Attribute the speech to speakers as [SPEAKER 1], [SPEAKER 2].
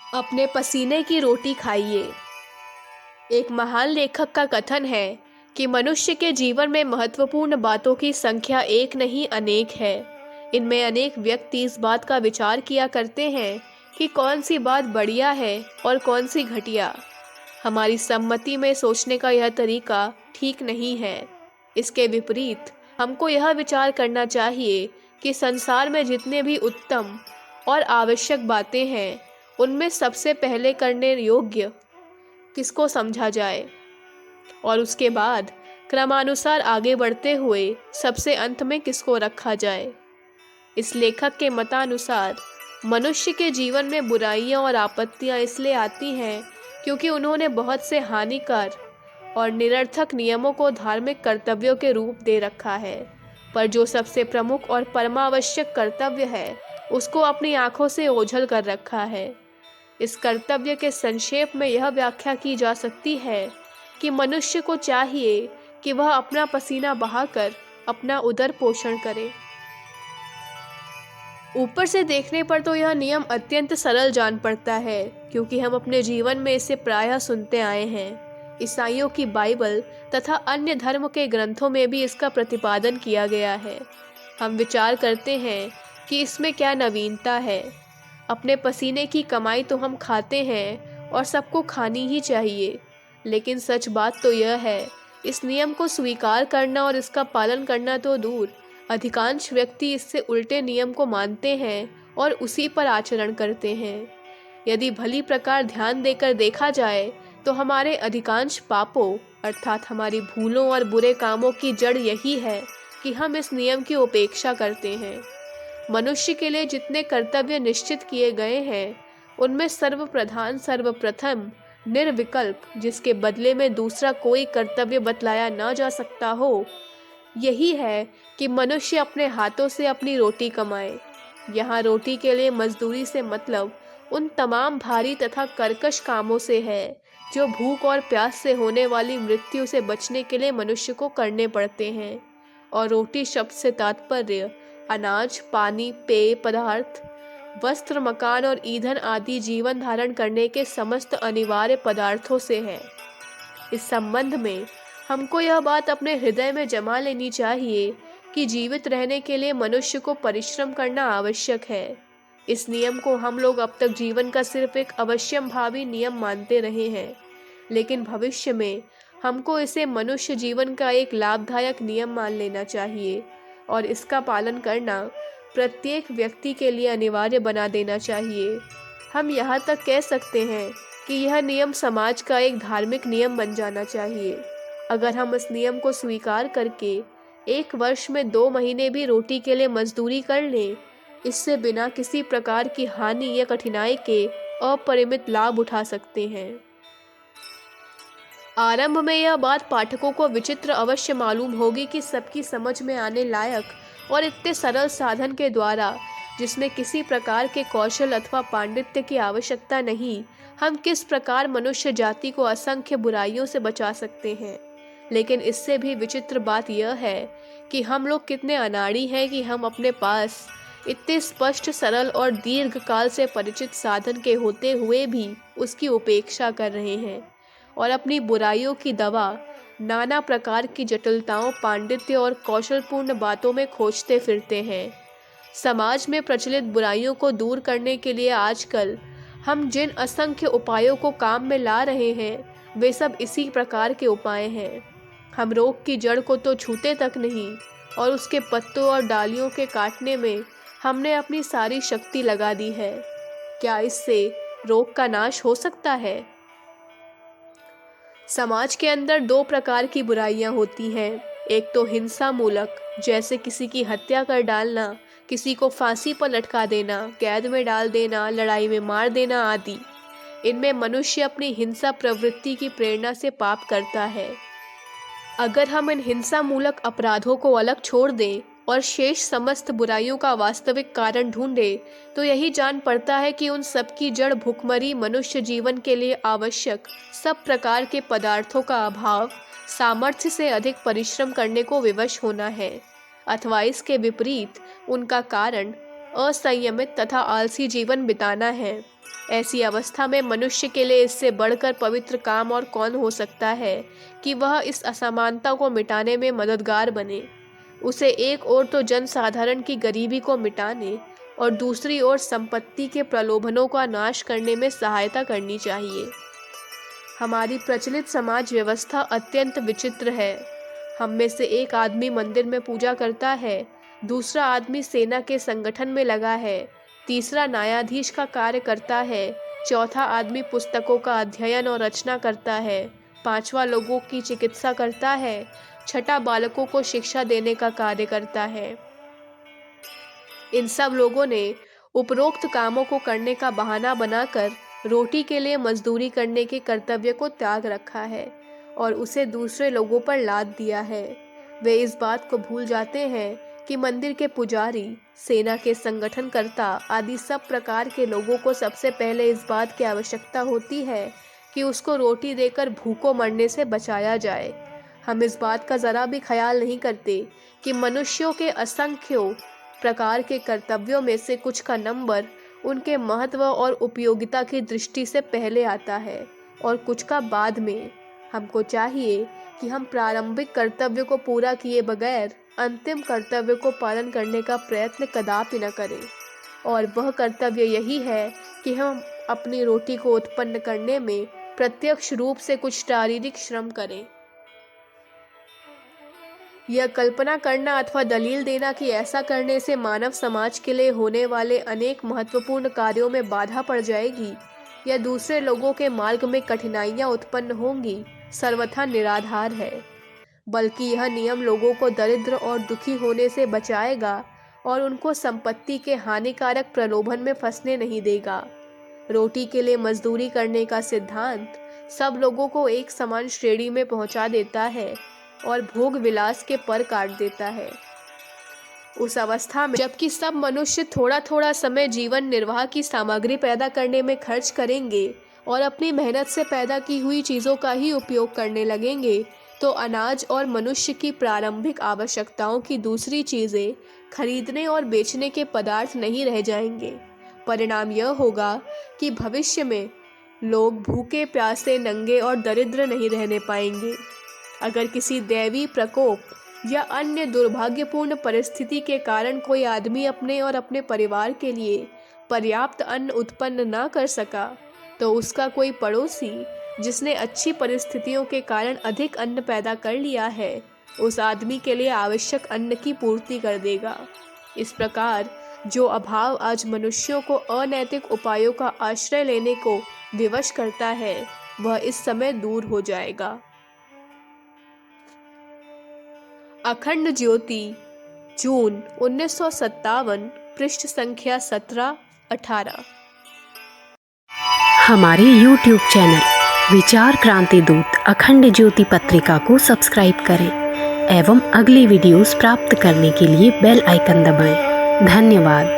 [SPEAKER 1] अपने पसीने की रोटी खाइए। एक महान लेखक का कथन है कि मनुष्य के जीवन में महत्वपूर्ण बातों की संख्या एक नहीं अनेक है। इनमें अनेक व्यक्ति इस बात का विचार किया करते हैं कि कौन सी बात बढ़िया है और कौन सी घटिया। हमारी सम्मति में सोचने का यह तरीका ठीक नहीं है। इसके विपरीत हमको यह विचार करना चाहिए कि संसार में जितने भी उत्तम और आवश्यक बातें हैं, उनमें सबसे पहले करने योग्य किसको समझा जाए और उसके बाद क्रमानुसार आगे बढ़ते हुए सबसे अंत में किसको रखा जाए। इस लेखक के मतानुसार मनुष्य के जीवन में बुराइयां और आपत्तियां इसलिए आती हैं क्योंकि उन्होंने बहुत से हानिकर और निरर्थक नियमों को धार्मिक कर्तव्यों के रूप दे रखा है, पर जो सबसे प्रमुख और परमावश्यक कर्तव्य है उसको अपनी आंखों से ओझल कर रखा है। इस कर्तव्य के संक्षेप में यह व्याख्या की जा सकती है कि मनुष्य को चाहिए कि वह अपना पसीना बहाकर अपना उदर पोषण करे। ऊपर से देखने पर तो यह नियम अत्यंत सरल जान पड़ता है, क्योंकि हम अपने जीवन में इसे प्रायः सुनते आए हैं। ईसाइयों की बाइबल तथा अन्य धर्म के ग्रंथों में भी इसका प्रतिपादन किया गया है। हम विचार करते हैं कि इसमें क्या नवीनता है। अपने पसीने की कमाई तो हम खाते हैं और सबको खानी ही चाहिए, लेकिन सच बात तो यह है, इस नियम को स्वीकार करना और इसका पालन करना तो दूर, अधिकांश व्यक्ति इससे उल्टे नियम को मानते हैं और उसी पर आचरण करते हैं। यदि भली प्रकार ध्यान देकर देखा जाए तो हमारे अधिकांश पापों अर्थात हमारी भूलों और बुरे कामों की जड़ यही है कि हम इस नियम की उपेक्षा करते हैं। मनुष्य के लिए जितने कर्तव्य निश्चित किए गए हैं, उनमें सर्वप्रधान सर्वप्रथम निर्विकल्प, जिसके बदले में दूसरा कोई कर्तव्य बतलाया ना जा सकता हो, यही है कि मनुष्य अपने हाथों से अपनी रोटी कमाए। यहाँ रोटी के लिए मजदूरी से मतलब उन तमाम भारी तथा कर्कश कामों से है जो भूख और प्यास से होने वाली मृत्यु से बचने के लिए मनुष्य को करने पड़ते हैं। और रोटी शब्द से तात्पर्य अनाज, पानी, पेय पदार्थ, वस्त्र, मकान और ईंधन आदि जीवन धारण करने के समस्त अनिवार्य पदार्थों से है। इस संबंध में हमको यह बात अपने हृदय में जमा लेनी चाहिए कि जीवित रहने के लिए मनुष्य को परिश्रम करना आवश्यक है। इस नियम को हम लोग अब तक जीवन का सिर्फ एक अवश्यंभावी नियम मानते रहे हैं, लेकिन भविष्य में हमको इसे मनुष्य जीवन का एक लाभदायक नियम मान लेना चाहिए और इसका पालन करना प्रत्येक व्यक्ति के लिए अनिवार्य बना देना चाहिए। हम यहाँ तक कह सकते हैं कि यह नियम समाज का एक धार्मिक नियम बन जाना चाहिए। अगर हम इस नियम को स्वीकार करके एक वर्ष में 2 महीने भी रोटी के लिए मजदूरी कर लें, इससे बिना किसी प्रकार की हानि या कठिनाई के अपरिमित लाभ उठा सकते हैं। आरंभ में यह बात पाठकों को विचित्र अवश्य मालूम होगी कि सबकी समझ में आने लायक और इतने सरल साधन के द्वारा, जिसमें किसी प्रकार के कौशल अथवा पांडित्य की आवश्यकता नहीं, हम किस प्रकार मनुष्य जाति को असंख्य बुराइयों से बचा सकते हैं। लेकिन इससे भी विचित्र बात यह है कि हम लोग कितने अनाड़ी हैं कि हम अपने पास इतने स्पष्ट, सरल और दीर्घ काल से परिचित साधन के होते हुए भी उसकी उपेक्षा कर रहे हैं और अपनी बुराइयों की दवा नाना प्रकार की जटिलताओं, पांडित्य और कौशलपूर्ण बातों में खोजते फिरते हैं। समाज में प्रचलित बुराइयों को दूर करने के लिए आजकल हम जिन असंख्य उपायों को काम में ला रहे हैं, वे सब इसी प्रकार के उपाय हैं। हम रोग की जड़ को तो छूते तक नहीं और उसके पत्तों और डालियों के काटने में हमने अपनी सारी शक्ति लगा दी है। क्या इससे रोग का नाश हो सकता है? समाज के अंदर 2 प्रकार की बुराइयां होती हैं। एक तो हिंसा मूलक, जैसे किसी की हत्या कर डालना, किसी को फांसी पर लटका देना, कैद में डाल देना, लड़ाई में मार देना आदि। इनमें मनुष्य अपनी हिंसा प्रवृत्ति की प्रेरणा से पाप करता है। अगर हम इन हिंसा मूलक अपराधों को अलग छोड़ दें और शेष समस्त बुराइयों का वास्तविक कारण ढूंढें, तो यही जान पड़ता है कि उन सब की जड़ भुखमरी मनुष्य जीवन के लिए आवश्यक सब प्रकार के पदार्थों का अभाव, सामर्थ्य से अधिक परिश्रम करने को विवश होना है, अथवा इसके विपरीत उनका कारण असंयमित तथा आलसी जीवन बिताना है। ऐसी अवस्था में मनुष्य के लिए इससे बढ़कर पवित्र काम और कौन हो सकता है कि वह इस असमानता को मिटाने में मददगार बने। उसे एक ओर तो जनसाधारण की गरीबी को मिटाने और दूसरी ओर संपत्ति के प्रलोभनों का नाश करने में सहायता करनी चाहिए। हमारी प्रचलित समाज व्यवस्था अत्यंत विचित्र है। हम में से एक आदमी मंदिर में पूजा करता है, दूसरा आदमी सेना के संगठन में लगा है, तीसरा न्यायाधीश का कार्य करता है, चौथा आदमी पुस्तकों का अध्ययन और रचना करता है, पांचवा लोगों की चिकित्सा करता है, छठा बालकों को शिक्षा देने का कार्य करता है। इन सब लोगों ने उपरोक्त कामों को करने का बहाना बनाकर रोटी के लिए मजदूरी करने के कर्तव्य को त्याग रखा है और उसे दूसरे लोगों पर लाद दिया है। वे इस बात को भूल जाते हैं कि मंदिर के पुजारी, सेना के संगठनकर्ता आदि सब प्रकार के लोगों को सबसे पहले इस बात की आवश्यकता होती है कि उसको रोटी देकर भूखों मरने से बचाया जाए। हम इस बात का ज़रा भी ख्याल नहीं करते कि मनुष्यों के असंख्यों प्रकार के कर्तव्यों में से कुछ का नंबर उनके महत्व और उपयोगिता की दृष्टि से पहले आता है और कुछ का बाद में। हमको चाहिए कि हम प्रारंभिक कर्तव्य को पूरा किए बगैर अंतिम कर्तव्य को पालन करने का प्रयत्न कदापि न करें, और वह कर्तव्य यही है कि हम अपनी रोटी को उत्पन्न करने में प्रत्यक्ष रूप से कुछ शारीरिक श्रम करें। यह कल्पना करना अथवा दलील देना कि ऐसा करने से मानव समाज के लिए होने वाले अनेक महत्वपूर्ण कार्यों में बाधा पड़ जाएगी या दूसरे लोगों के मार्ग में कठिनाइयां उत्पन्न होंगी, सर्वथा निराधार है। बल्कि यह नियम लोगों को दरिद्र और दुखी होने से बचाएगा और उनको संपत्ति के हानिकारक प्रलोभन में फंसने नहीं देगा। रोटी के लिए मजदूरी करने का सिद्धांत सब लोगों को एक समान श्रेणी में पहुंचा देता है और भोग विलास के पर काट देता है। उस अवस्था में जबकि सब मनुष्य थोड़ा थोड़ा समय जीवन निर्वाह की सामग्री पैदा करने में खर्च करेंगे और अपनी मेहनत से पैदा की हुई चीज़ों का ही उपयोग करने लगेंगे, तो अनाज और मनुष्य की प्रारंभिक आवश्यकताओं की दूसरी चीज़ें खरीदने और बेचने के पदार्थ नहीं रह जाएंगे। परिणाम यह होगा कि भविष्य में लोग भूखे, प्यासे, नंगे और दरिद्र नहीं रहने पाएंगे। अगर किसी दैवी प्रकोप या अन्य दुर्भाग्यपूर्ण परिस्थिति के कारण कोई आदमी अपने और अपने परिवार के लिए पर्याप्त अन्न उत्पन्न ना कर सका, तो उसका कोई पड़ोसी जिसने अच्छी परिस्थितियों के कारण अधिक अन्न पैदा कर लिया है, उस आदमी के लिए आवश्यक अन्न की पूर्ति कर देगा। इस प्रकार जो अभाव आज मनुष्यों को अनैतिक उपायों का आश्रय लेने को विवश करता है, वह इस समय दूर हो जाएगा। अखंड ज्योति, जून 1957, पृष्ठ संख्या 17-18।
[SPEAKER 2] हमारे YouTube चैनल विचार क्रांति दूत अखंड ज्योति पत्रिका को सब्सक्राइब करें एवं अगली वीडियोस प्राप्त करने के लिए बेल आइकन दबाएं। धन्यवाद।